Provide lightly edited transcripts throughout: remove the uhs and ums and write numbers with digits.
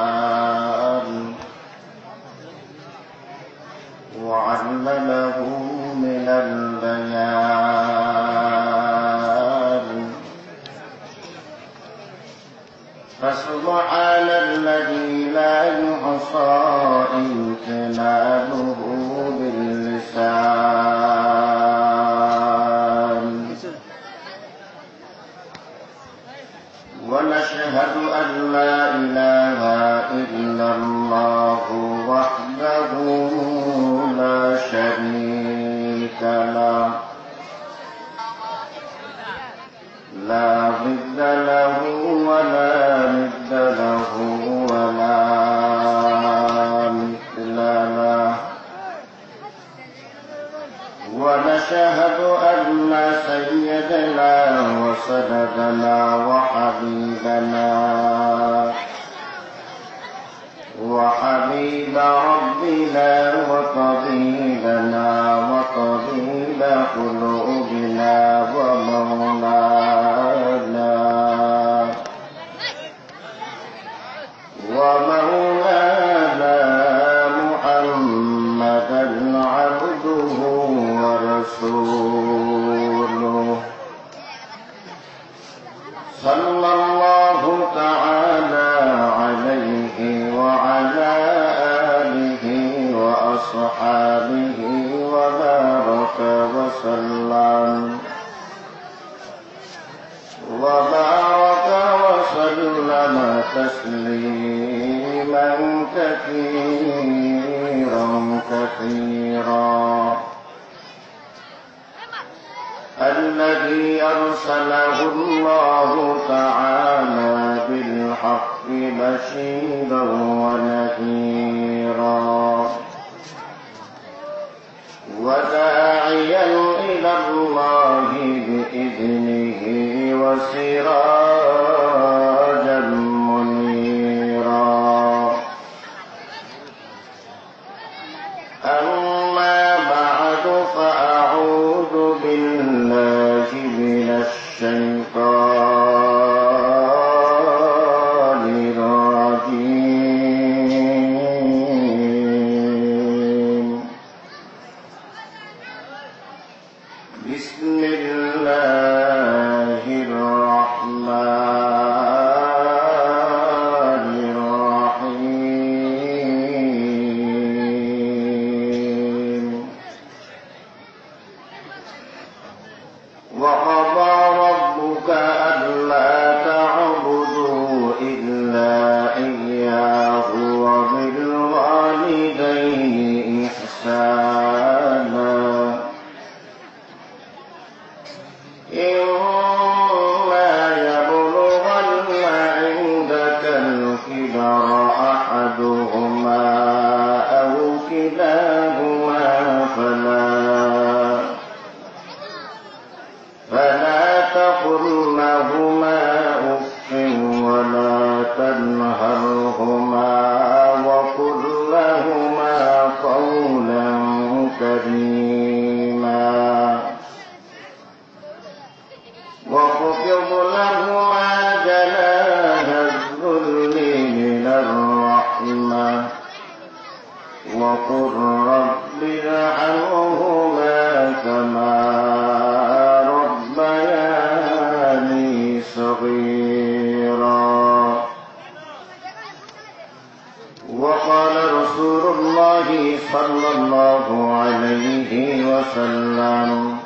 الإنسان وعلمه من البيان فسبحان الذي لا يحصى امتنانه باللسان ونشهد أن لا إله إلا الله وحده لا شريك له لا ضد له ولا ند له ولا مثل له ونشهد أن سيدنا وسندنا وحبيب ربنا وطبيبنا وطبيب قلوبنا ومولانا محمدا عبده ورسوله صلى الله تعالى عليه وعلى آله وأصحابه وبارك وسلم تسليما كثيرا الذي أرسله الله تعالى بالحق بشيرا ونذيرا وداعيا إلى الله بإذنه وسراجا منيرا أما بعد فأعوذ بالله من الشيطان الرجيم بسم الله الرحمن الرحيم وقضى ربك ألا تعبدوا إلا إياه وبالوالدين إحسانا إما يبلغن عندك الكبر أحدهما أو كلاهما فلا تقل لهما أف ولا تنهرهما وقل لهما قولا كريما واخفض لهما جناح الذل من الرحمة وقل رب ارحمهما كما ربياني صغيرا وقال رسول الله صلى الله عليه وسلم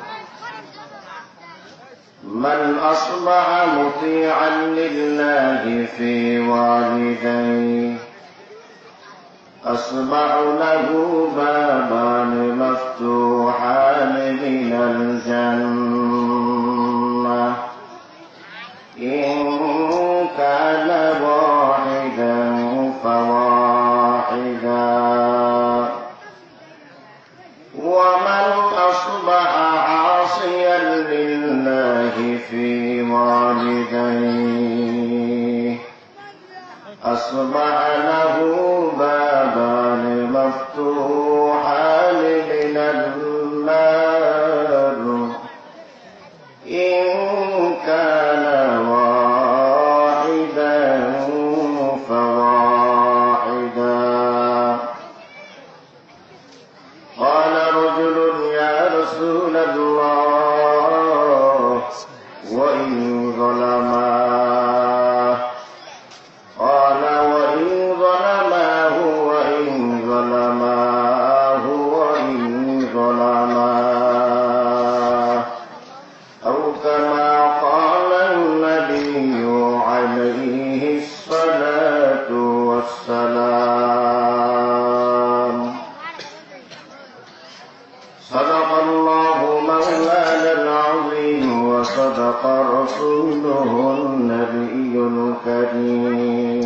من أصبح مطيعا لله في والديه أصبح له بابان مفتوحان من الجنة إن كان واحدا فواحدا ومن أصبح عاصيا لله في والديه أصبح له بابان مفتوحان من النار إن كان واحدا كريم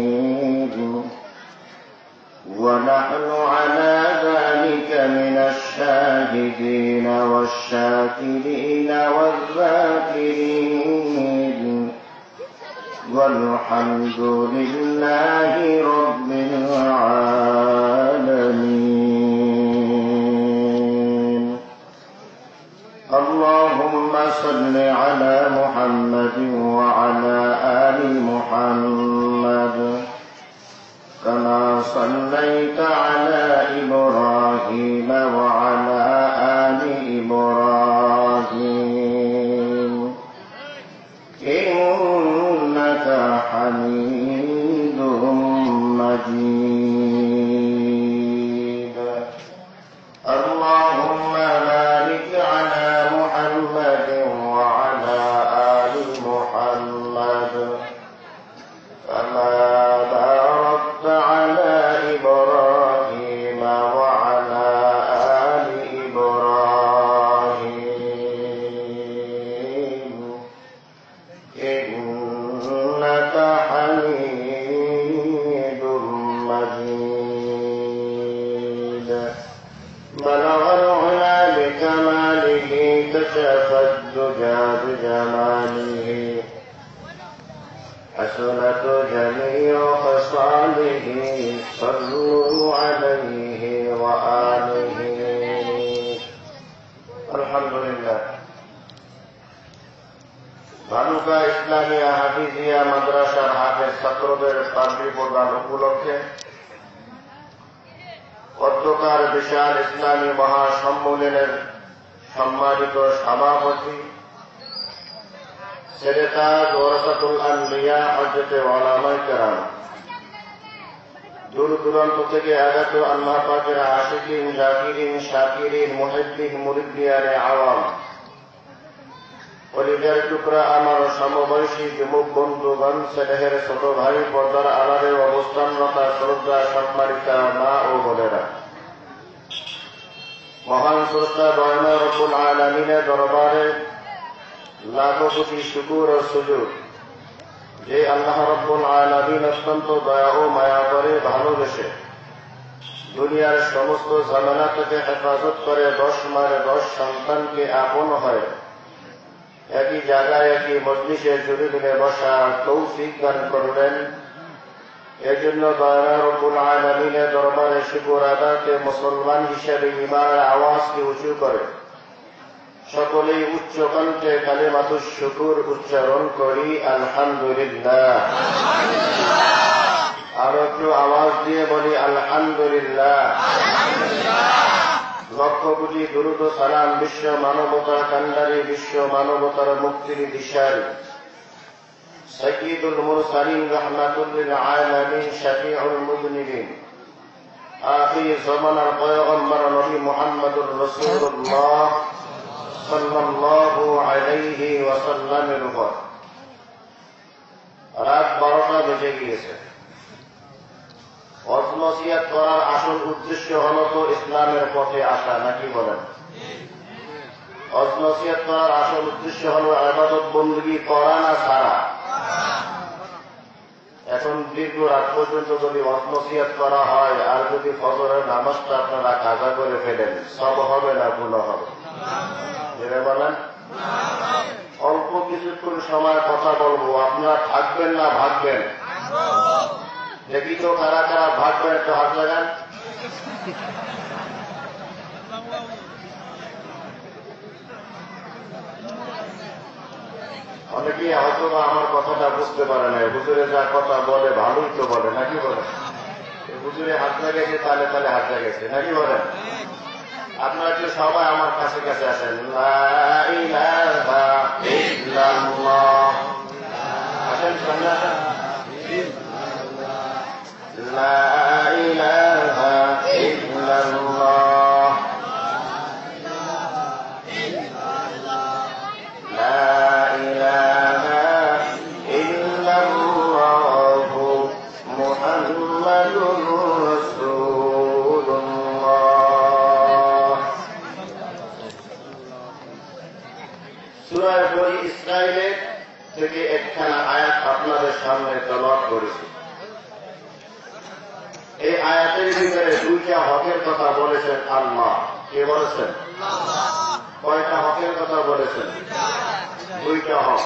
ونحن على ذلك من الشاهدين والشاكرين والذاكرين والحمد لله رب العالمين. اللهم صل على محمد وعلى آل محمد كما صليت على إبراهيم وعلى آل إبراهيم إنك حميد مجيد. اللهم بارك على محمد وعلى آل محمد كما باركت على إبراهيم وعلى آل إبراهيم إنك حميد مجيد. بلغ العلا بكماله كشف الدجى بجماله حسنت جميع خصاله صلوا عليه وآله. الحمد لله. ভানুকা ইসলামিয়া হাফিজিয়া মাদ্রাসার হাফেজ ছাত্রদের পাগড়ি প্রদান উপলক্ষে অধ্যকার বিশাল ইসলামী মহাসম্মেলনের সম্মানিত সভাপতি সেরেতাজ ওয়ারাসাতুল আম্বিয়া হযরত উলামায়ে কেরাম, দূর দূরান্ত থেকে আগত আল্লাহ পাকের আশিকিন জাকিরিন শাকিরিন মুহিব্বিন মুরিদিয়ানে আওয়াম, কলিজার টুকরা আমার সমবয়সী যুবক বন্ধুগণ, স্নেহের ছোট ভাই, পর্দার আড়ালে অবস্থানরত শ্রদ্ধা সম্মানিতা মা ও বোনেরা, মহান স্রষ্টা দয়াময় রব্বুল আলামিনের দরবারে লাখো কোটি শুকর ও সুজুদ যে আল্লাহ রব্বুল আলামিন অত্যন্ত দয়া ও মায়া করে ভালোবেসে দুনিয়ার সমস্ত ঝামেলা থেকে হেফাজত করে 10 মারে 10 সন্তানকে আপন হয় একই জায়গায় একই মজলিসে জুড়ে মিলে বসার তৌফিক দান করলেন। এজন্য দয়াময় রব্বুল আলামিনের দরবারে শুকর আদাকে মুসলমান হিসেবে ঈমানের আওয়াজকে উঁচু করে সকলেই উচ্চ কণ্ঠে কালিমাতুশ শুকুর উচ্চারণ করি, আলহামদুলিল্লাহ। আরো একটু আওয়াজ দিয়ে বলি আলহামদুলিল্লাহ। লক্ষ কোটি দুরূদ ও সালাম বিশ্ব মানবতার কান্ডারি, বিশ্ব মানবতার মুক্তির দিশারি সাইয়্যিদুল মুরসালিন রাহমাতুল লিল আলামিন শাফিউল মুযনিবিন আখির জামানার পয়গম্বর নবী মুহাম্মদুর রাসূলুল্লাহ সাল্লাল্লাহু আলাইহি ওয়াসাল্লামের উপর রাত 12টা বেজে গিয়েছে। ওয়াজ নসিহত করার আসল উদ্দেশ্য হলো তো ইসলামের পথে আসা, নাকি বলেন? ওয়াজ নসিহত করার আসল উদ্দেশ্য হলো ইবাদত বندگی করা না ছাড়া। এখন দীর্ঘ রাত পর্যন্ত যদি ওয়াজ নসিহত করা হয় আর যদি ফজরের নামাজটা আপনারা কাজা করে ফেলেন, সব হবে না গুনাহ হবে? যেটা বলেন অল্প কিছুক্ষণ সময় কথা বলবো, আপনারা থাকবেন না ভাগবেন? দেখি তো কারা কারা ভাগবেন, একটু হাত লাগান। অনেকেই হয়তো আমার কথাটা বুঝতে পারে না, হুজুরে যা কথা বলে ভালোই তো বলে, নাকি বলে? হুজুরে হাত লাগাইছে, তালে তালে হাত লাগাইছে, নাকি বলেন? আপনারা একটু সবাই আমার কাছে কাছে আসেন। লা ইলাহা ইল্লাল্লাহ, আসেন সামনে আসেন। লা ইলাহা ইল্লাল্লাহ, লা ইলাহা ইল্লাল্লাহ মুহাম্মাদুর রাসূলুল্লাহ। সূরা বনী ইসরাঈল থেকে একখানা আয়াত আপনাদের সামনে সামনে তেলাওয়াত করেছি। এই আয়াতের ভিতরে দুইটা হকের কথা বলেছেন আল্লাহ। কে বলেছেন? কয়টা হকের কথা বলেছেন? দুইটা হক।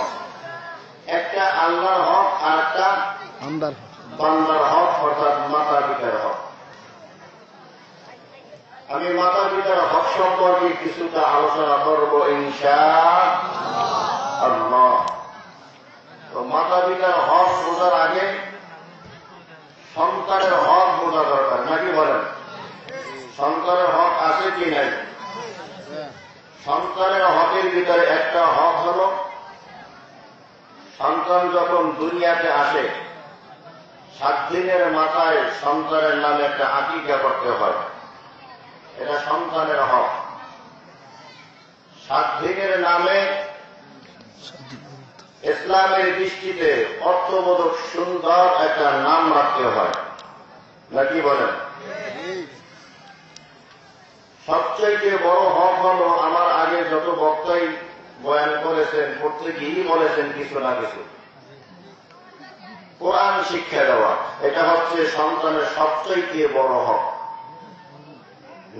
একটা আল্লাহর হক আর একটা বান্দার হক, অর্থাৎ মাতা পিতার হক। আমি মাতা পিতার হক সম্পর্কে কিছুটা আলোচনা করব ইনশাআল্লাহ। তো মাতা পিতার হক বোঝার আগে সন্তানের হক বোঝা দরকার, নাকি বলেন? সন্তানের হক আছে কি নাই? সন্তানের হকের ভিতরে একটা হক হল, সন্তান যখন দুনিয়াতে আসে 7 দিনের মাথায় সন্তানের নামে একটা আকিকা করতে হয়। এটা সন্তানের হক। 7 দিনের নামে ইসলামের দৃষ্টিতে অর্থবোধক সুন্দর একটা নাম রাখতে হয়, নাকি বলেন? সবচেয়ে বড় হক হল, আমার আগে যত বক্তাই বয়ান করেছেন প্রত্যেকেই বলেছেন কিছু না কিছু, কোরআন শিক্ষা দেওয়া। এটা হচ্ছে সন্তানের সবচেয়ে বড় হক।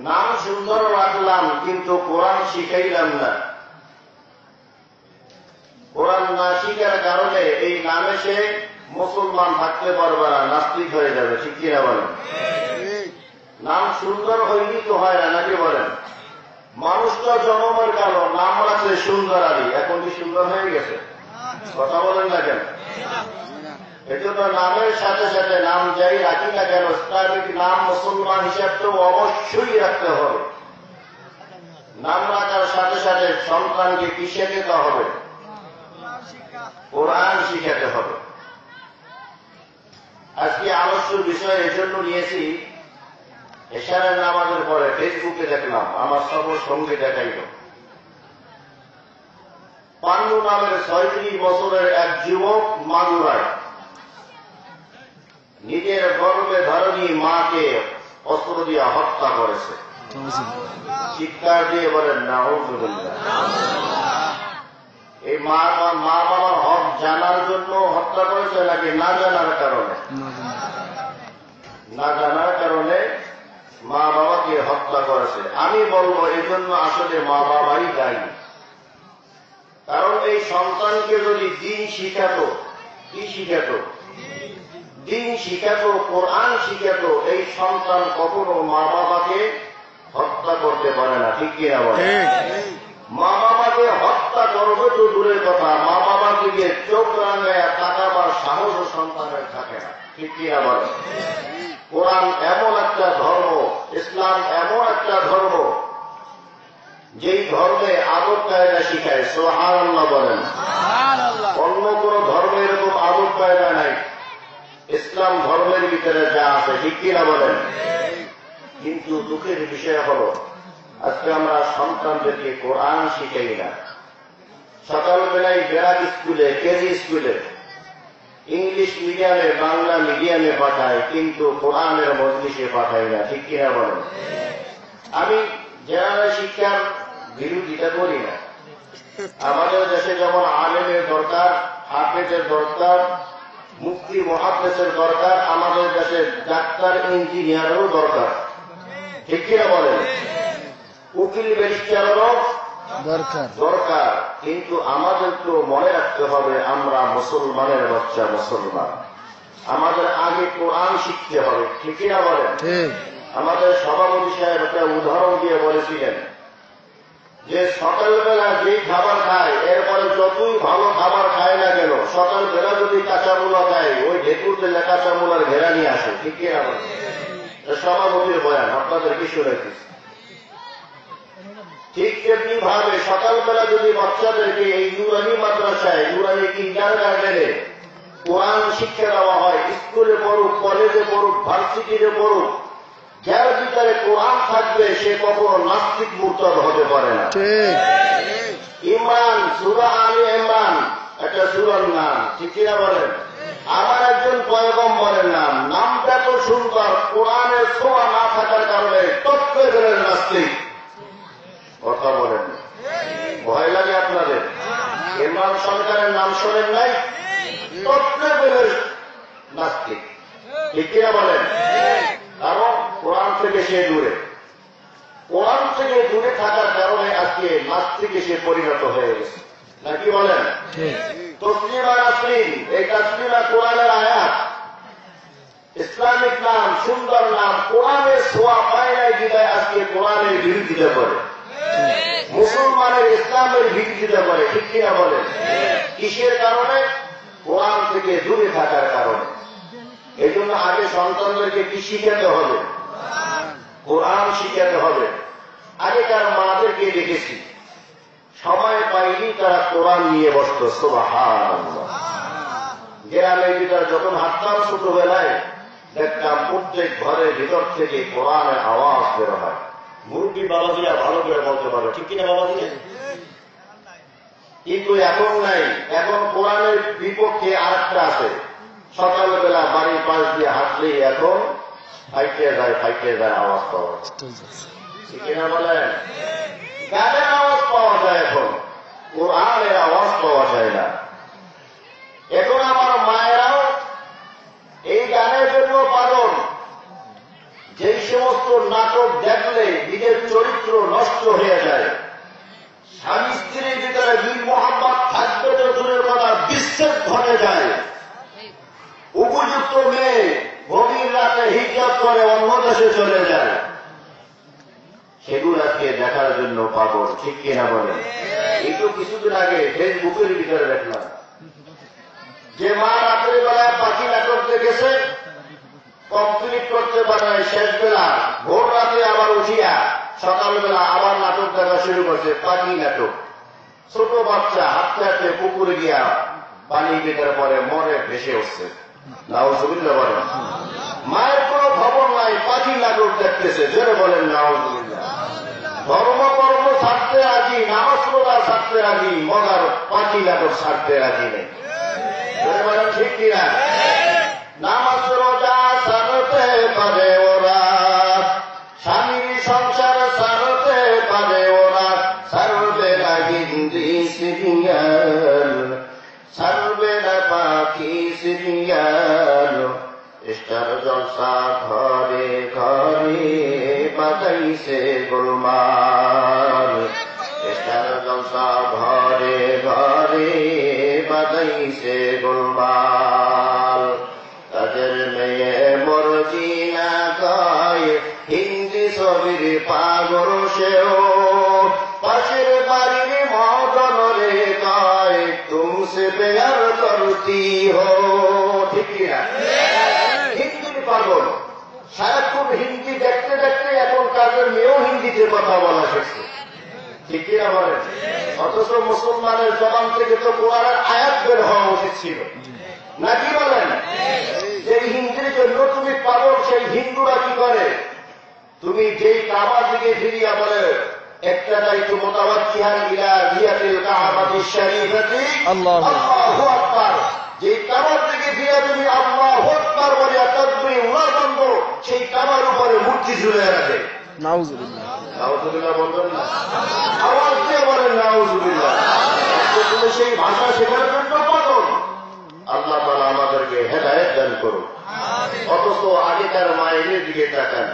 নাম সুন্দর রাখলাম কিন্তু কোরআন শিখাইলাম না। কোরআন না শিখার কারণে এই নামে সে মুসলমান থাকতে পারবে না, নাস্তিক হয়ে যাবে। ঠিক কিনা বলেন? নাম সুন্দর হইলেই তো হয় না, নাকি বলেন? মানুষটা জন্মের কালো, নাম রাখছে সুন্দর আলী, এখন কি সুন্দর হয়ে গেছে? কথা বলেন না কেন? এজন্য নামের সাথে সাথে নাম যাই রাখি না কেন, ইসলামিক নাম মুসলমান হিসাবটাও অবশ্যই রাখতে হবে। নাম রাখার সাথে সাথে সন্তানকে কি শেখাতে হবে? কোরআন শিখাতে হবে। আজকে আলোচ্য বিষয় এজন্য নিয়েছি, এশারের নামাজের পরে ফেসবুকে দেখলাম, আমার সব সঙ্গে দেখাইল, পান্নু নামের 36 বছরের এক যুবক মাগুরায় নিজের গর্ভে ধারণী মাকে অস্ত্র দিয়ে হত্যা করেছে। চিৎকার দিয়ে বলেন নাউযুবিল্লাহ। এই মা বাবার হক জানার জন্য হত্যা করেছে নাকি না জানার কারণে? না জানার কারণে মা বাবাকে হত্যা করেছে। আমি বলবো এই জন্য আসলে মা বাবাই দায়ী। কারণ এই সন্তানকে যদি দিন শিখাতো, কি শিখাতো? দিন শিখাতো, কোরআন শিখাতো, এই সন্তান কখনো মা বাবাকে হত্যা করতে পারে না। ঠিক কিনা বলে? মা বাবাকে হত্যা করবে তো দূরের কথা, মা বাবার দিকে চোখ রাঙায় তাকাবার সাহস সন্তানের থাকে না। ঠিক কিনা বলে? কোরআন এমন একটা ধর্ম, ইসলাম এমন একটা ধর্ম, যেই ধর্মে আদব কায়দা শিখায়। সুবহানাল্লাহ বলেন। অন্য কোন ধর্মে এরকম আদব কায়দা নাই, ইসলাম ধর্মের ভিতরে যা আছে। ঠিক কিনা বলেন? কিন্তু দুঃখের বিষয় হল, আজকে আমরা সন্তানদেরকে কোরআন শিখাই না। সকালবেলায় ব্যারাক স্কুলে, কেজি স্কুলে, ইংলিশ মিডিয়ামে, বাংলা মিডিয়ামে পাঠায়, কিন্তু কোরআনের মজলিসে পাঠায় না। ঠিক কিনা বলেন? আমি জেনারেল শিক্ষার বিরোধিতা করি না। আমাদের দেশে যেমন আলেমের দরকার, হাফেজের দরকার, মুফতি মুহাদ্দিসের দরকার, আমাদের দেশে ডাক্তার ইঞ্জিনিয়ারেরও দরকার। ঠিক কিনা বলেন? উকিল ব্যারিস্টারেরও দরকার। কিন্তু আমাদের তো মনে রাখতে হবে, আমরা মুসলমানের বাচ্চা, মুসলমান। আমাদের আগে কোরআন শিখতে হবে। ঠিক কিনা বলেন? আমাদের সভাপতি সাহেব একটা উদাহরণ দিয়ে বলেছিলেন যে সকালবেলা যেই খাবার খায়, এরপরে যতই ভালো খাবার খায় না কেন, সকালবেলা যদি কাঁচামুলা খায়, ওই ঢেকুরতে কাঁচামুলার ঘেরা নিয়ে আসে। ঠিক কিনা বলেন? সভাপতির বয়ান আপনাদের কি শুনেছি। ঠিক তেমনি ভাবে সকালবেলা যদি বাচ্চাদেরকে এই নুরানি মাদ্রাসায়, নুরানি কিন্ডারগার্টেনে কোরআন শিক্ষা দেওয়া হয়, স্কুলে পড়ুক, কলেজে পড়ুক, ভার্সিটিতে পড়ুক, যার ভিতরে কোরআন থাকবে সে কখনো নাস্তিক মুরতাদ হতে পারে না। ইমরান, সূরা আলে ইমরান একটা সূরার নাম। ঠিক কিনা বলেন? আমার একজন পয়গম্বরের নাম, নামটা তো সুন্দর, কোরআনের ছোঁয়া না থাকার কারণে তত্ত্বে গেলেন নাস্তিক। কথা বলেন, ভয় লাগে আপনাদের? ইমরান সরকারের নাম শোনেন নাই? তত্ত্বে গেলেন ঠিক কিনা বলেন? কারণ কোরআন থেকে সে দূরে, কোরআন থেকে দূরে থাকার কারণে আজকে নাস্তিকে সে পরিণত হয়ে গেছে, নাকি বলেন? তসলিমা নাসরিন, এই তসলিমা কোরআনের আয়াত, ইসলামিক নাম, সুন্দর নাম, কোরআনের ছোঁয়া পায় নাই বিদায় আজকে কোরআনের বিরোধিতা করে, মুসলমানের ইসলামের বিরোধিতা করে। ঠিক কিনা বলেন? কিসের কারণে? কোরআন থেকে দূরে থাকার কারণে। এই জন্য আগে সন্তানদেরকে কি শিখাতে হবে? কোরআন শিখাতে হবে। আগেকার মাদেরকে দেখেছি সময় পাইনি তারা কোরআন নিয়ে বসত। সুবহানাল্লাহ। গ্রামের ভিতর যখন হাঁটতাম ছোটবেলায় দেখতাম প্রত্যেক ঘরের ভিতর থেকে কোরআনের আওয়াজ বের হয়। মুরব্বী বাবাজিরা ভালো করে বলতে পারবে, ঠিক কিনা বাবাজি? কিন্তু এখন নাই। এখন কোরআনের বিপক্ষে আরেকটা আছে। সকালবেলা বাড়ির পাশ দিয়ে হাঁটলেই এখন ফাইটে যায় আওয়াজ পাওয়া যায়, ঠিক কিনা বলেন? গানের আওয়াজ পাওয়া যায়, এখন কোরআনের আওয়াজ পাওয়া যায় না। এখন আমার মায়েরাও এই গানের জন্য পাগল। যেই সমস্ত নাটক দেখলে নিজের চরিত্র নষ্ট হয়ে যায়, স্বামী স্ত্রীর ভিতরে মিল মোহাম্মদ থাকবে তো দূরের কথা, বিচ্ছেদ ঘটে যায়, উপযুক্ত মেয়ে গভীর রাতে হিজাব করে অন্য দেশে চলে যায়, সেগুলাকে দেখার জন্য পাগল, ঠিক কিনা বলেন? এই তো কিছুদিন আগে ফেসবুকের ভিতরে দেখলাম যে মা রাত্রে বেলায় পাখি নাটক দেখেছে, কমপ্লিট করতে পারে শেষ বেলা, ভোর রাতে আবার উঠিয়া সকালবেলা আবার নাটক দেখা শুরু করছে, পাখি নাটক। ছোট বাচ্চা হাঁটতে হাঁটতে পুকুরে গিয়া পানি ভিতরে পরে মরে ভেসে উঠছে। নাউজুবিল্লাহ বলেন। মায়ের কোনো খবর নাই, পাখি নাটক দেখতেছে। জোরে বলেন নাউজুবিল্লাহ। ধর্ম কর্ম ছাড়তে রাজি, নামাজ রোজা ছাড়তে রাজি, মগার পাখি নাটক ছাড়তে রাজি নেই। জোরে বলেন ঠিক কিনা? নামাজ রোজা ছাড়তে পারে ওরা, স্বামীর সংসার ছাড়তে পারে ওরা, ছাড়বে না হিন্দি সিরিয়াল, ছাড়বে না পাখি সিরিয়াল, স্টার জলসা ঘরে ঘরে বাজাইছে গোলমাল, স্টার জলসা ঘরে ঘরে বাজাইছে গোলমাল। তাদের মেয়ে মরজিনা গায় হিন্দি ছবির পাগল সেও, পাশের বাড়ির মদন রে গায় তুমসে প্যার করতি হো, ঠিক কিনা? হিন্দির পাগল, সারাক্ষণ হিন্দি দেখতে দেখতে এখন তাদের মেয়েও হিন্দিতে কথা বলা শিখছে, ঠিক কিনা বলেন? অথচ মুসলমানের জবান থেকে তো কোরআনের আয়াত বের হওয়া উচিত ছিল, নাকি বলেন? যেই হিন্দির জন্য তুমি পাগল, সেই হিন্দুরা কি করে? তুমি যেই কাবার দিকে ফিরিয়া বলে একটা দায়িত্ব মোতাবাজ্জিহান ইলা রিয়াতিল কাবাতি শরীফাতি আল্লাহু আকবার, যেই কাবার দিকে ফিরে তুমি আল্লাহু আকবার বলে তাকবীর আল্লাহ বন্ধ, সেই কাবার উপরে মূর্তি ঝুলে রাখে। নাউজুবিল্লাহ। নাউজুবিল্লাহ বলবেন না? আওয়াজ দিয়ে বলেন নাউজুবিল্লাহ। তুমি সেই ভাষা শেখার জন্য পাগল। আল্লাহ তাআলা আমাদেরকে হেদায়েত দান করুন। অথচ আগেকার মায়ের দিকে তাকান,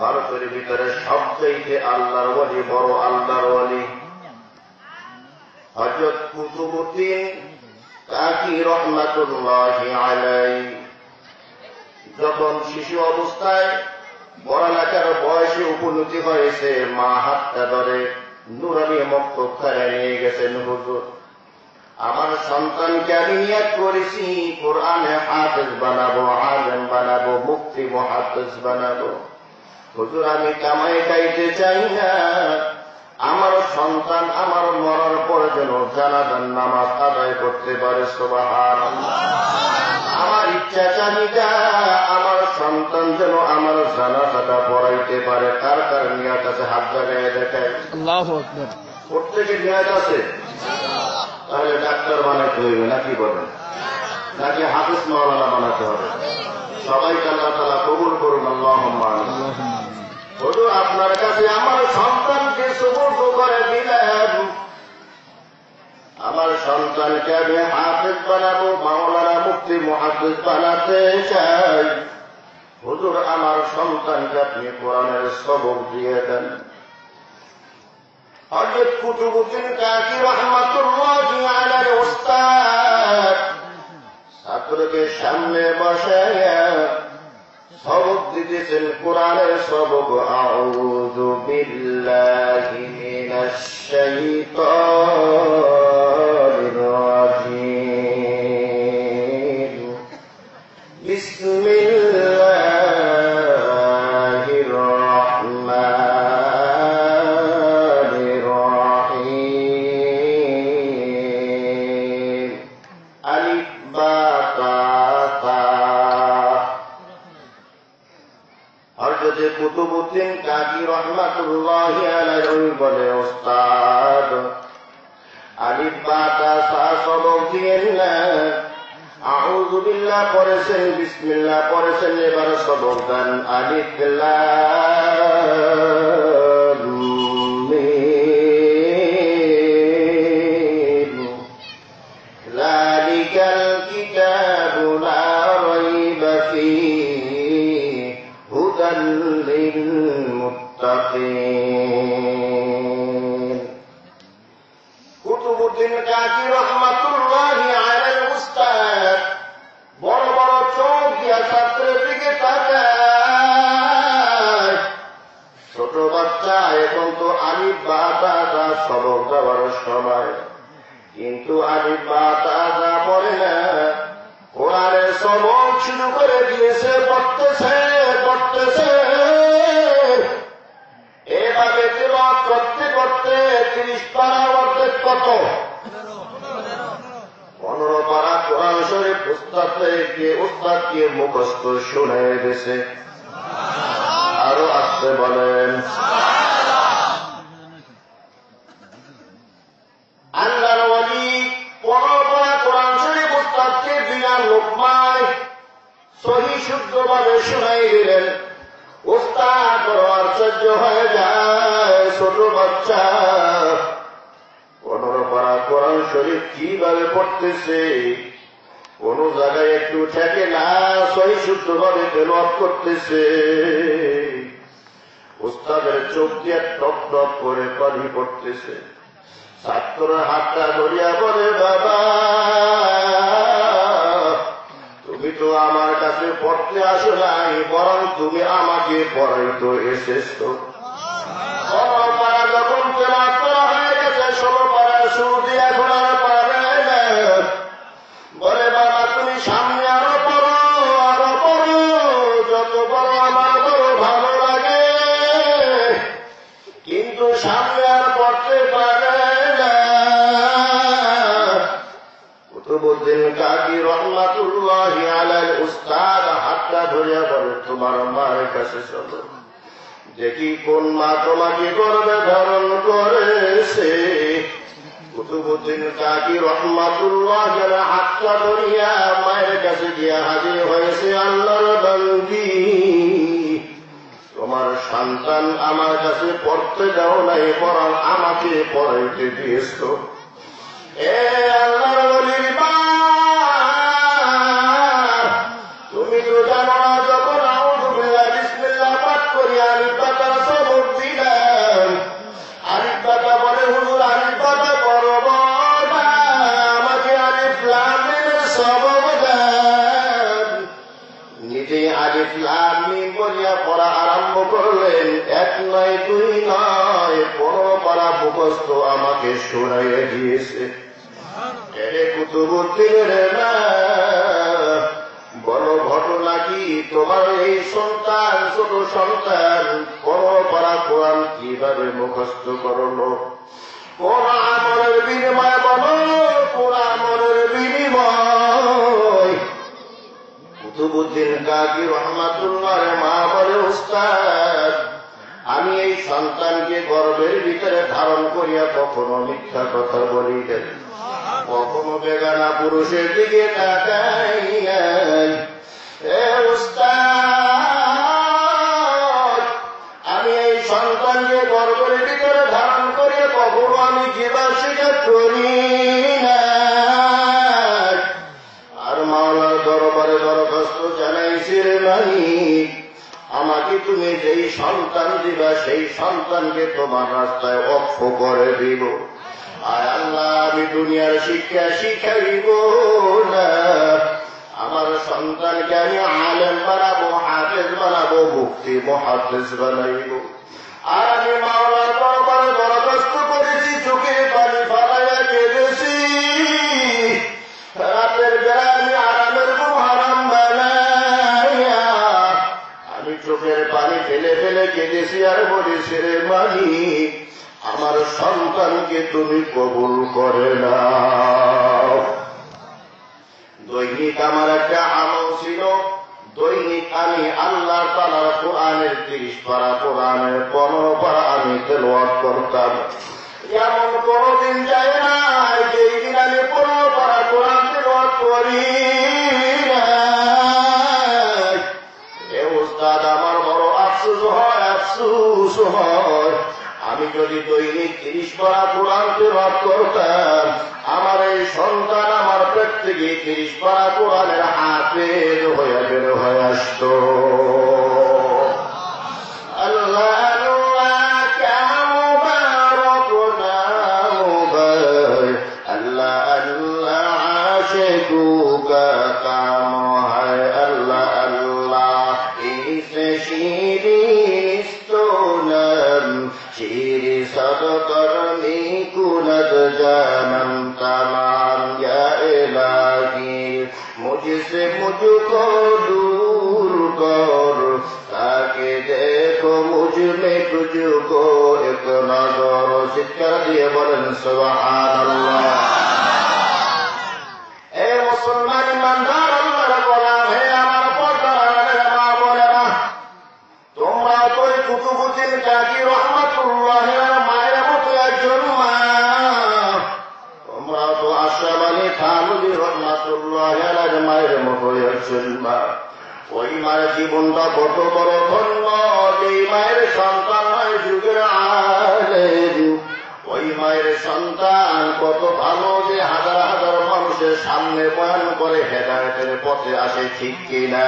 ভারতের ভিতরে সবচাইতে আল্লাহর ওয়ালি, বড় আল্লাহর ওয়ালি হযরত কুতুবউদ্দিন কাকি রহমাতুল্লাহি আলাইহি যখন শিশু অবস্থায় পড়ালেখার বয়সে উপনীত হয়েছে, মা হাতটা ধরে নুরানি মক্তবখানায় নিয়ে গেছেন। হুজুর, আমার সন্তানকে আমি নিয়ত করেছি কোরআনে হাফেজ বানাবো, আলেম বানাবো, মুফতি মুহাদ্দিস বানাবো। হুজুর, আমি কামাই খাইতে চাই না, আমার সন্তান আমার মরার পরে যেন জানাজার নামাজ আদায় করতে পারে। সুবহানাল্লাহ। আমার ইচ্ছা চাহিদা আমার সন্তান যেন আমার জানাজাটা পড়াইতে পারে। কার কার নিয়ত আছে? হাত জাগায় দেখায়। আল্লাহু আকবার। প্রত্যেকের নিয়ত আছে? তাহলে ডাক্তার বানাতে হইবে, নাকি বলেন? নাকি হাফেজ মাওলানা বানাতে হবে? সবাইকে আল্লাহ তাআলা কবুল করুন। আল্লাহুম্মা আমিন। হুজুর, আপনার কাছে আমার সন্তানকে সুবর্দ করে দিলেন, আমার সন্তানকে আমি হাফেজ বানাবো, মাওলানা মুফতি মুহাদ্দিস বানাতে চাই। হুজুর আমার সন্তানকে আপনি কোরআনের সবক দিয়ে দেন। হযরত কুতুবুদ্দিন কাকি রাহমাতুল্লাহি আলাইহি উস্তাদ ছাত্রকে সামনে বসাইয়া সবক দিতেছেন কোরআনের সবক। আউযু বিল্লাহি মিনাশ শাইতানির রাজীম। বিসমিল্লাহির রহমানির রহিম। আলিফ বা তা তা। হযরত কুতুবুদ্দিন কাকি রাহমাতুল্লাহি আলাইহি বলে, ওস্তাদ আলিফ বা তা সা সবক দিয়েন না। আউযু বিল্লাহ পড়েছেন, বিসমিল্লাহ পড়েছেন, এবার সবক দেন আলিফ লাম মিম। যালিকাল কিতাবু লা রাইবা ফীহি হুদাল লিল মুত্তাকিন। কুতুবুদ্দিন কাকি রাহমাতুল্লাহি আলাইহি উস্তাদ বড় বড় চোখ দিয়া ছাত্রের দিকে তাকায়। ছোট বাচ্চা, এখন তো আলিফ বা তা তা সবক দেওয়ার সময়, কিন্তু আলিফ বা তা তা পড়ে না। কোরআনের সবক শুরু করে দিয়েছে, পড়তেছে পড়তেছে। এভাবে তিলাওয়াত করতে করতে 30 পারা অর্ধেক কত 15 পারা কোরআন শরীফ উস্তাদকে মুখস্থ শুনিয়ে দিয়েছে। আরো আসতে বলেন। আল্লাহর ওয়ালি 15 পারা কোরআন শরীফ উস্তাদকে বিনা লোকমায় সহি শুদ্ধভাবে শুনাই দিলেন। উস্তাদ বড় আশ্চর্য হয়ে যায়। ছোট বাচ্চা 15 পারা কোরআন শরীফ কিভাবে পড়তেছে, কোন জায়গায় একটু ঠেকে না, সহি শুদ্ধভাবে তেলাওয়াত করতেছে। উস্তাদের চোখ দিয়ে টপ টপ করে পানি পড়তেছে। ছাত্র হাতটা ধরিয়া বলে, বাবা তুমি তো আমার কাছে পড়তে আসো নাই, বরং তুমি আমাকে পড়াইতে এসেছো। 15 পারা যখন তেলাওয়াত করা হয়ে গেছে, 16 পারা সুর দিয়ে এখন আর পারে না। বলে, বাবা তুমি সামনে আরো পড়ো, আরো পড়ো, যত পড়ো আমার বড় ভালো লাগে, কিন্তু সামনে আর পড়তে পারে না। কুতুবুদ্দিন কাকি রাহমাতুল্লাহি আলাইহি উস্তাদ হাতটা ধরিয়া বলে, তোমার মায়ের কাছে চলো, দেখি কোন মা তোমাকে গর্ভে ধারণ করেছে। কুতুবুদ্দিন কাকি রাহমাতুল্লাহি আলাইহি হাতটা ধরিয়া মায়ের কাছে গিয়া হাজির হয়েছে। আল্লাহর বান্দি, তোমার সন্তান আমার কাছে পড়তে দাও নাই, বরং আমাকে পড়াইতে দিয়েছ। এ আল্লাহর ওলির মা, তুমি তো জানো না, যখন আউযু বিল্লাহ বিসমিল্লাহ পাঠ করি আলিফ বা তা সবক দিলাম। আলিফ বা তা বলে, হুজুর আলিফ বা তা পড়ব না, আমাকে আলিফ লাম মিমের সবক দেন। নিজে আলিফ লাম মিম বলিয়া পড়া আরম্ভ করলেন। 1 নয় 2 নয় 15 পারা মুখস্থ আমাকে শোনাইয়া দিয়েছে। এরে কুতুবুদ্দিনের মা, বলো ঘটনা কি? তোমার এই সন্তান, ছোট সন্তান 15 পারা কোরআন কিভাবে মুখস্থ করলো? কোন আমলের বিনিময়ে বলো, কোন আমলের বিনিময়? কুতুবুদ্দিন কাকি রাহমাতুল্লাহির মা বলে, উস্তাদ আমি এই সন্তানকে গর্ভের ভিতরে ধারণ করিয়া কখনো মিথ্যা কথা বলি নাই, কখনো বেগানা পুরুষের দিকে তাকাই নাই। এ উস্তাদ, আমি এই সন্তানকে গর্ভের ভিতরে ধারণ করিয়া কখনো আমি জীবা স্বীকার করি না। আর মাওলার দরবারে দরখাস্ত জানাইছি রে মালিক, আমাকে তুমি যেই সন্তান দিবা সেই সন্তানকে তোমার রাস্তায় অক্ষ করে দিব। আর আল্লাহ, আমি দুনিয়ার শিক্ষা শিখাইব না, আমার সন্তানকে আমি আলেম বানাবো, হাফেজ বানাবো, মুফতি মুহাদ্দিস বানাইব। আর আমি মাওলার দরবারে দরখাস্ত করেছি, চোখের পানি ফালাইয়া কেঁদেছি, রাতের বেলা আমি আরামের ঘুম হারাম বানাইয়া আমি চোখের পানি ফেলে ফেলে কেঁদেছি আর বলেছি রে মালিক, আমার সন্তানকে তুমি কবুল করে নাও। দৈনিক আমার একটা আমল ছিল, দৈনিক আমি আল্লাহ তাআলার কোরআনের 30 পারা, কোরআনের 15 পারা আমি তেলাওয়াত করতাম। এমন কোনদিন যায় না যেই দিন আমি 15 পারা কোরআন তেলাওয়াত করি না। এ উস্তাদ, আমার বড় আফসোস হয়, আফসোস হয়, আমি যদি দৈনিক 30 পারা কোরআন তেলাওয়াত করতাম, আমার এই সন্তান আমার পেট থেকে 30 পারা কোরআনের হাফেজ হয়ে বের হয়ে আসত। আল্লাহ আল্লাহ কামুবারক নামুবাই, আল্লাহ আল্লাহ আশিকুকা কাম হায়, আল্লাহ আল্লাহ ইসে শিরিস্তোনম শিরি সদকর মিকুনত জানম तमाम या इलाही मुझसे मुझको दूर कर, ताकि देखो मुझ में तुझको एक नजर। शिक्षा दिए बोलें सुब्हानअल्लाह। ए मुसलमान ईमानदार अल्लाहर गोलाम, हे আমার পর্দার মা বোনেরা, তোমরা তো কুতুবুদ্দিন কাজী রহমাতুল্লাহের মায়ের মতো একজন মা, তোমরা তো আশরাফ আলী থানভী রহমাতুল্লাহের মায়ের মতো একজন মা। ওই মায়ের জীবনটা কত বড় ধন্য, যেই মায়ের সন্তান হয় যুগের আলেম। ওই মায়ের সন্তান কত ভালো যে হাজার হাজার মানুষের সামনে বয়ান করে হেদায়েতের পথে আসে, ঠিক কিনা?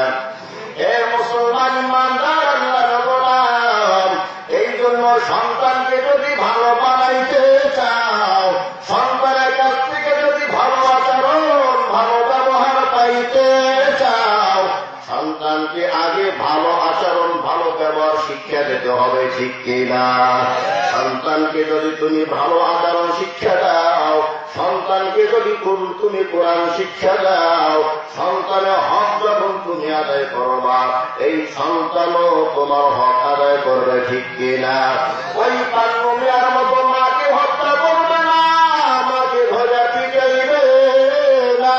এ মুসলমান ইমানদার আল্লাহর গোলাম, এই জন্য সন্তানকে যদি ভালো বানাইতে চাও, সন্তানের কাছ থেকে যদি ভালো আচরণ ভালো ব্যবহার পাইতে চাও, সন্তানকে আগে ভালো আচরণ ভালো ব্যবহার শিক্ষা দিতে হবে, ঠিক কিনা? সন্তানকে যদি তুমি ভালো আচরণ শিক্ষা দাও, সন্তানকে যদি তুমি কোরআন শিক্ষা দাও, সন্তানের হক যখন তুমি আদায় করবা, এই সন্তানও তোমার হক আদায় করবে, ঠিক কিনা? ওই পান্নু মিয়ার মতো মাকে হত্যা করবে না, মাকে ধরে পিটাইবে না।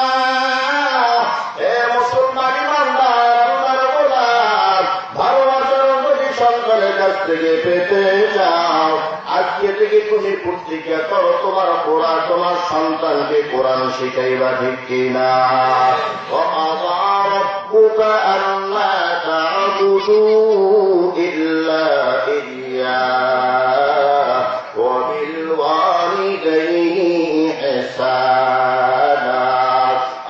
এ মুসলমান ইমানদার আল্লাহর গোলাম, ভালো আচরণ যদি সন্তানের কাছ থেকে পেতে চাও, আজকে থেকে তুমি প্রতিজ্ঞা করো তোমার কোরআন, তোমার সন্তানকে কোরআন শিখাইবা, ঠিক কিনা? ওয়াকাযা রাব্বুকা আল্লা তা'বুদু ইল্লা ইয়্যাহু ওয়া বিল ওয়ালিদাইনি ইহসানা।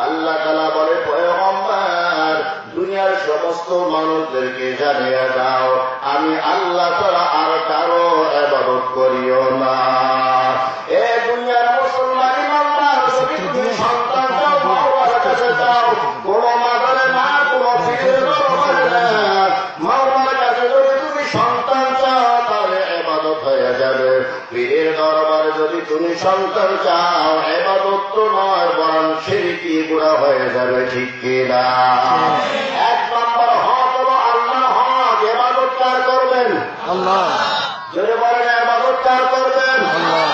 আল্লাহ তাআলা বলে, পয়গম্বর, দুনিয়ার সমস্ত মানুষদেরকে জানিয়ে দাও, আমি আল্লাহ তাআলা আর কারো ইবাদত করিও না। এ দুনিয়ার মুসলমান ইমানদার, যদি তুমি সন্তান চাও, মাওলার কাছে যাও, কোন মাদারে না, কোন পীরের দরবারে না, মাওলার কাছে যদি তুমি সন্তান চাও, তাহলে ইবাদত হয়ে যাবে। পীরের দরবারে যদি তুমি সন্তান চাও, ইবাদত তো নয়, বরং শিরকি গুনাহ হয়ে যাবে, ঠিক কিনা? এক নম্বর হক হলো আল্লাহর হক, ইবাদত কার করবেন? আল্লাহ। যদি বলেন ইবাদত কার করবেন? আল্লাহ।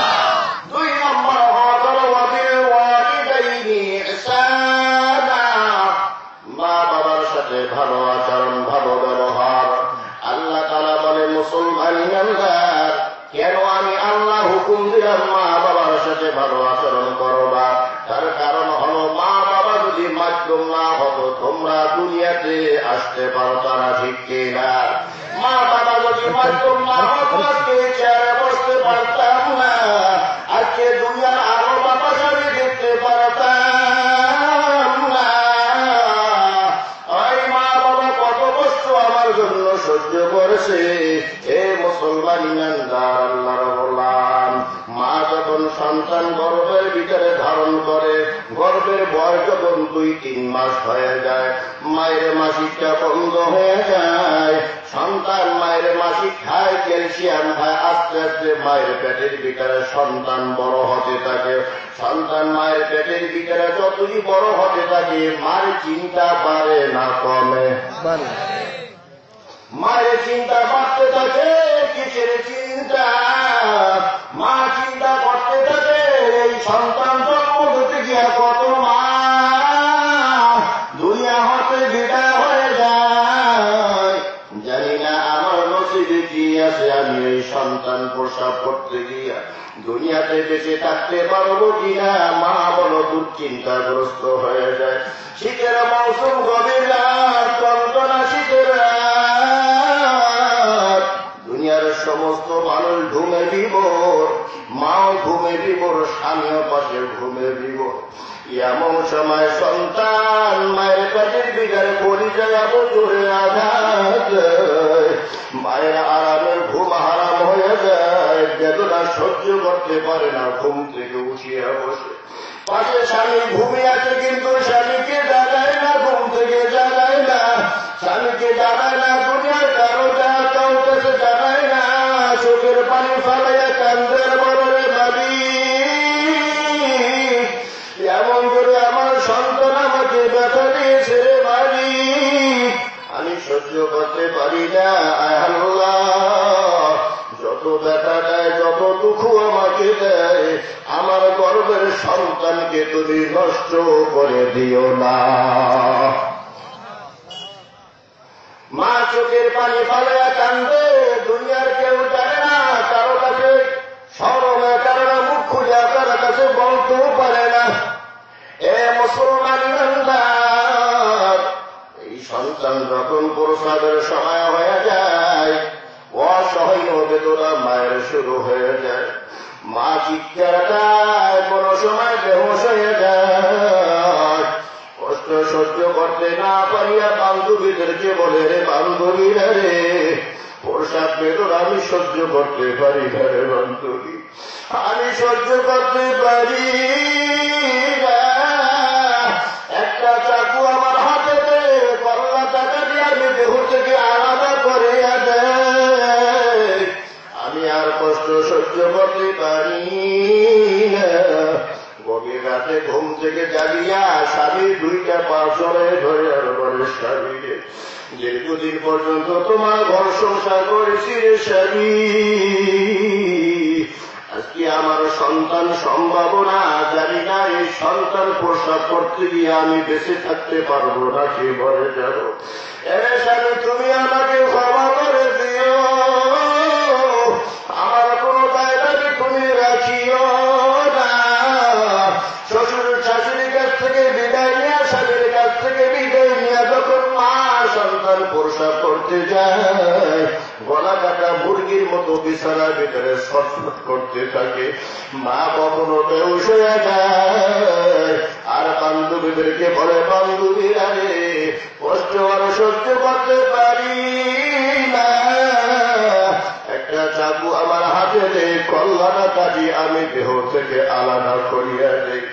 দুই নম্বর হক হলো ওয়া বিল ওয়ালিদাইনি ইহসানা, মা বাবার সাথে ভালো আচরণ ভালো ব্যবহার। আল্লাহ তাআলা বলে, মুসলমান ইমানদার, কেন আমি আল্লাহ হুকুম দিলাম মা বাবার সাথে ভালো আচরণ করবা? তার কারণ হলো, মা বাবা যদি মাধ্যম না হতো তোমরা দুনিয়াতে আসতে পারতা না, ঠিক কিনা? মা বাবা যদি মাধ্যম না হতো আজকে চেয়ারে বসতে পারতাম না, আজকে দুনিয়ার আরো বাতাস আমি দেখতে পারতাম না। করেছে। এ মুসলমান ইমানদার আল্লাহর গোলাম, মা যখন সন্তান গর্ভের ভিতরে ধারণ করে, গর্ভের বয়স যখন 2-3 মাস হয়ে যায়, মায়ের মাসিকটা বন্ধ হয়ে যায়। সন্তান মায়ের মাসিক খায়, ক্যালসিয়াম খায়, আস্তে আস্তে মায়ের পেটের ভিতরে সন্তান বড় হতে থাকে। সন্তান মায়ের পেটের ভিতরে যতই বড় হতে থাকে, মায়ের চিন্তা বাড়ে না কমে? মায়ের চিন্তা বাড়তে থাকে। কিসের চিন্তা? মা চিন্তা করতে থাকে এই সন্তান জন্ম দিতে গিয়া কত মা দুনিয়া হতে বিদায় হয়ে যায়। জানি না আমার নসিবে কি আছে, আমি এই সন্তান প্রসব করতে গিয়া দুনিয়াতে বেঁচে থাকতে পারবো কিনা। মা বড় দুশ্চিন্তাগ্রস্ত হয়ে যায়। শীতের মৌসুম, গভীর রাত, যন্ত্রণা শীতের রাত, দুনিয়ার সমস্ত মানুষ ঘুমে বিভোর, মাও ঘুমে বিভোর, স্বামীও পাশে ঘুমে বিভোর। এমন সময় সন্তান মায়ের পেটের ভিতরে পরিচয় জোরে আঘাত, মায়ের আরামের ঘুম হারাম হয়ে যায়। বেদনা সহ্য করতে পারে না, ঘুম থেকে উঠিয়ে বসে। পাশে স্বামী ঘুমিয়ে আছে, কিন্তু স্বামীকে জাগায় না, ঘুম থেকে জাগায় না, স্বামীকে জাগায় না, দুনিয়ার কারো কাউ কাছে জাগায় না। চোখের পানি ফালাইয়া কান্দের বড়রে ভাবি, এমন করে আমার সন্তান আমাকে ব্যথা দিয়েছে রে ভাবি, আমি সহ্য করতে পারি না। আল্লাহ, যত ব্যথা দেয়, যত দুঃখ আমাকে দেয়, আমার গর্ভের সন্তানকে তুমি নষ্ট করে দিও না। মা চোখের পানি ফালাইয়া কান্দে, দুনিয়ার কেউ জানে না, কারো কাছে শরমে কারণে মুখ খুঁজে কারো কাছে বলতেও পারে না। এ মুসলমান ইমানদার, এই সন্তান যখন প্রসবের সময় হয়ে যায়, অসহনীয় বেদনা মায়ের শুরু হয়ে যায়। মা চিৎকার দেয়, কোন সময় বেহুশ হয়ে যায়। কষ্ট সহ্য করতে না পারিয়া বান্ধবীদেরকে বলে, রে বান্ধবীরা রে, প্রসাব বেদনা আমি সহ্য করতে পারি না রে বান্ধবী, আমি সহ্য করতে পারি না। একটা চাকু আমার হাতে দে, কল্লা টাকা দিয়ে আমি দেহ থেকে আলাদা করে দেয়, আমি আর কষ্ট সহ্য করতে পারি না। গভীর রাতে ঘুম থেকে জাগিয়া স্বামীর 2টা পা চলে ধরে আর বলে, স্বামীরে, দীর্ঘদিন পর্যন্ত তোমার ঘর সংসার করেছি রে স্বামী, আজকে আমার সন্তান সম্ভাবনা, জানি না এই সন্তান প্রসব করতে গিয়ে আমি বেঁচে থাকতে পারবো না, কি মরে যাব। এরে স্বামী, তুমি আমাকে ক্ষমা করে দিও, আমার কোনো দায়দাবি তুমি রাখিও না। শ্বশুর শাশুড়ির কাছ থেকে বিদায় নিয়ে, স্বামীর কাছ থেকে বিদায় নিয়ে যখন মা সন্তান প্রসব করতে যায়, গলা কাটা মুরগির মতো বিছানার ভিতরে ছটফট করতে থাকে। মা কখনো বেহুশ হয়ে যায়, আর বান্ধবীদেরকে বলে, বান্ধবীরা রে, কষ্ট আর সহ্য করতে পারি না, একটা চাকু আমার হাতে দে, কল্লাটা কাটি আমি দেহ থেকে আলাদা করিয়া দেই।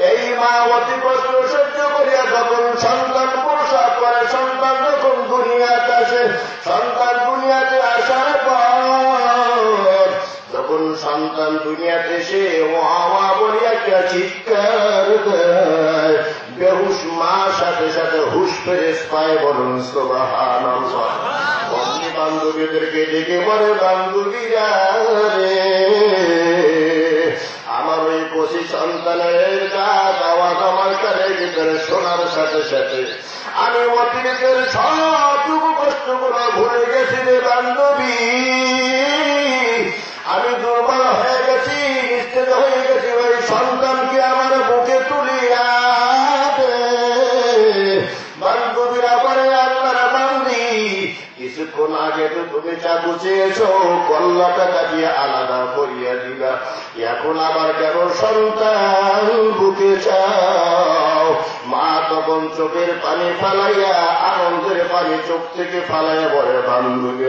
এই মা অতি কষ্ট সহ্য করিয়া যখন সন্তান প্রসব করে, সন্তান যখন দুনিয়াতে আসে, সন্তান দুনিয়াতে আসার পর যখন সন্তান দুনিয়াতে এসে ওয়া বলিয়া একটা চিৎকার দেয়, বেহুশ মা সাথে সাথে হুশ ফেরে পায়, বলুন সুবহানাল্লাহ। অমনি বান্ধবীদেরকে ডেকে বলে, বান্ধবীরা রে, আমার ওই কচি সন্তানের কাজ আওয়াজ আমার কানের ভিতরে শোনার সাথে সাথে আমি অতিরিক্তের সবটুকু কষ্টগুলো ভুলে গেছি রে বান্ধবী, আমি দুর্বল হয়ে গেছি, নিস্তেজ হয়ে গেছি। ওই সন্তানকে আমার বুকে তুলিয়া দে। বান্ধবীরা বলে, আল্লাহর বান্দি, কিছু কিছুক্ষণ আগে তো তুমি চাকু চেয়েছ, কল্লাটা কাটিয়ে আলাদা করিয়া দিবা, এখন আবার কেন সন্তান বুকে চাও? মা তখন চোখের পানি ফালাইয়া, আনন্দের পানি চোখ থেকে ফালাইয়া বলে, বান্ধবী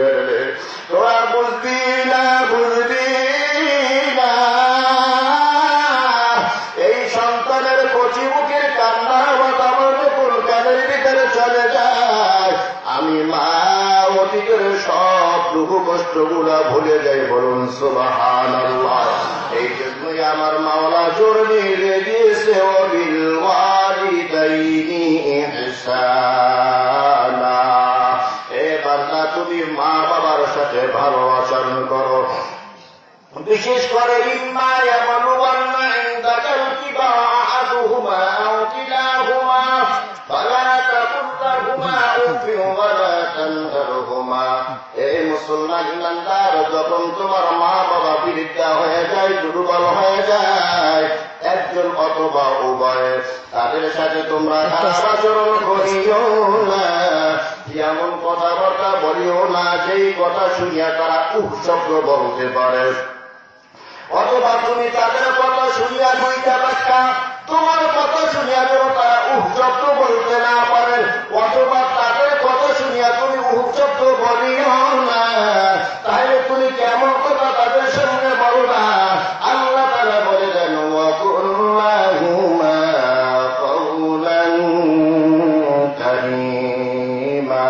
তোরা বুঝবি না, বুঝবি না, এই সন্তানের কচি মুখের কান্না আমার যখন কানের ভিতরে চলে যায়, আমি মা অতীতের সব দুঃখ কষ্ট গুলা ভুলে যাই। বলুন সুবহানাল্লাহ। এই জন্যই আমার মাওলা জোর দিয়ে দিয়েছে, ওয়াবিল ওয়ালিদাইনি ইহসানা। এ বান্দা, তুমি মা বাবার সাথে ভালো আচরণ করো, বিশেষ করে ইম্মা ইয়াবলুগান্না ইনদাকাল কিবারা আহাদুহুমা আও কিলাহুমা ফালা তাকুল লাহুমা উফিন ওয়ালা তানহারহুমা। এই মুসলমান ইমানদার, যখন তোমার মা বাবা বৃদ্ধা হয়ে যায়, দুর্বল হয়ে যায়, একজন অথবা উভয়, তাদের সাথে তোমরা খারাপ আচরণ করিও না, এমন কথাবার্তা বলিও না যেই কথা শুনিয়া তারা উহ শব্দ বলতে পারে, অথবা তুমি তাদের কথা শুনিয়া দুইটা বাক্যা তোমার কথা শুনিয়া যেন তারা উহ শব্দ বলতে না পারে, অথবা তাদের কথা শুনিয়া তুমি উহ শব্দ বলিও না। তাহলে তুমি কেমন কথা তাদের সঙ্গে বলো না? আল্লাহ তাআলা বলে দেন, ওয়াকুল লাহুমা কওলান কারীমা।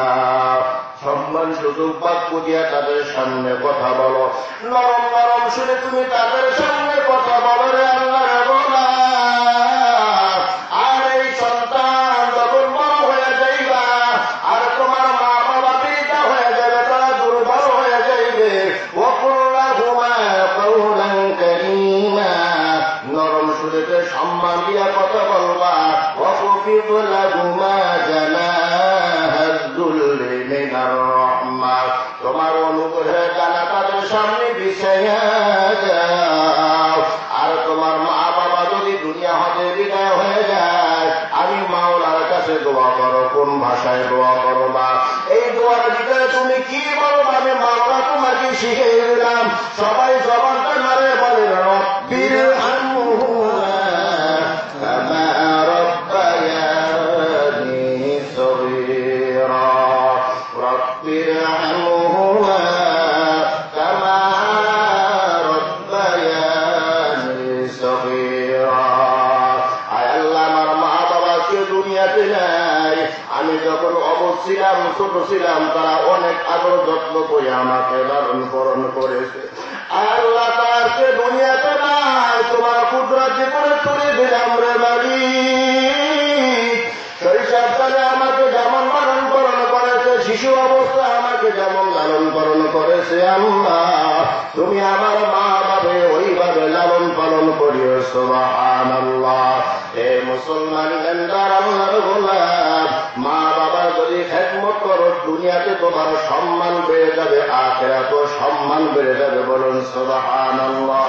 সম্মান সুযোগ বাক্য দিয়া তাদের সামনে কথা বলো, নরম নরম শুনে তুমি তাদের সামনে কথা বলো রে আল্লাহর গোলাম। আর এই সন্তান যখন বড় হয়ে যাইবা, আর তোমার মা বাবা বৃদ্ধা হয়ে যাবে, তারা দুর্বল হয়ে যাইবে, ওয়াকুল লাহুমা কওলান কারীমা, নরম সুরেতে সম্মান দিয়া কথা বলবা, ওয়াখফিদ লাহুমা জানাহাজ যুল্লি মিনার রাহমা, তোমার অনুগ্রহের ডানা তাদের সামনে বিছাইয়া যাও। আর তোমার মা বাবা যদি দুনিয়া হতে বিদায় হয়ে যায়, আমি মাওলার কাছে দোয়া করো। কোন ভাষায় দোয়া করবা? এই দোয়ার ভিতরে তুমি কি বলবা আমি মাওলা তোমাকে শিখিয়ে দিলাম। সবাই জবানটা নাড়ে বলে, রব্বির হামহুমা কামা রব্বায়ানি সগীরা, রব্বির হামহুমা কামা রব্বায়ানি সগীরা। আয় আল্লাহ, আমার মা বাবাকে দুনিয়াতে নাই, আমি যখন অবশ ছিলাম, ছোট ছিলাম, তারা অনেক আদর যত্ন করে আমাকে লালন পালন করেছে। আল্লাহ তাআলাকে দুনিয়াতে নাই, তোমার কুদরত করে তুলে দিলাম রে মালিক। শৈশবকালে আমাকে যেমন লালন পালন করেছে, শিশু অবস্থা আমাকে যেমন লালন পালন করেছে, আল্লাহ তুমি আমার মা বাবা ওইভাবে লালন পালন করিও। সুবহানাল্লাহ। এ মুসলমান ইমানদার আল্লাহর গোলাম, মা বাবার যদি খেদমত করো, দুনিয়াতে তোমার সম্মান বেড়ে যাবে, আখিরাতেও সম্মান বেড়ে যাবে। বলুন সুবহানাল্লাহ।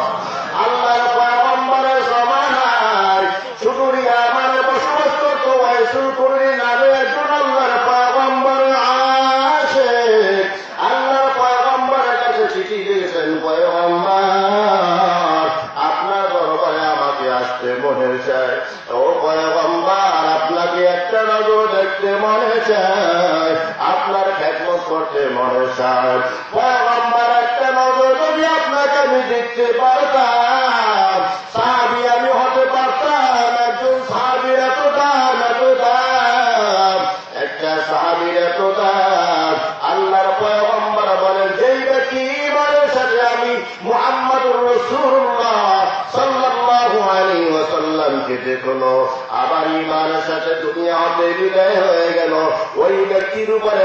আল্লাহর পয়গম্বরের জমানায় সুদূরিয়া মানে বসবাস করত ওয়াইসুল কুরনি নামে একজন আল্লাহর পয়গম্বর আশিক। আল্লাহর পয়গম্বরের কাছে চিঠি দিয়েছেন, পয়গম্বর আপনার দরবারে আমাকে আসতে মনে চায়। ও পয়গম্বর, আপনাকে একটা নজর দেখতে মনে চায়, আপনার খেদমত করতে মনে চায়। পয়গম্বর, একটা নজর যদি আপনাকে আমি দেখতে পারতাম, সাহাবী আমি হতে পারতাম। একজন সাহাবীর এত দাম, এত দাম, একটা সাহাবীর এত দাম। আল্লাহর পয়গম্বর বলেন, যেই ব্যক্তি ইমানের সাথে আমি মুহাম্মদুর রাসূলুল্লাহ সাল্লাল্লাহু আলাইহি ওয়াসাল্লামকে দেখলো, আবার ইমানের সাথে দুনিয়া হতে বিদায় হয়ে গেল, ওই ব্যক্তির উপরে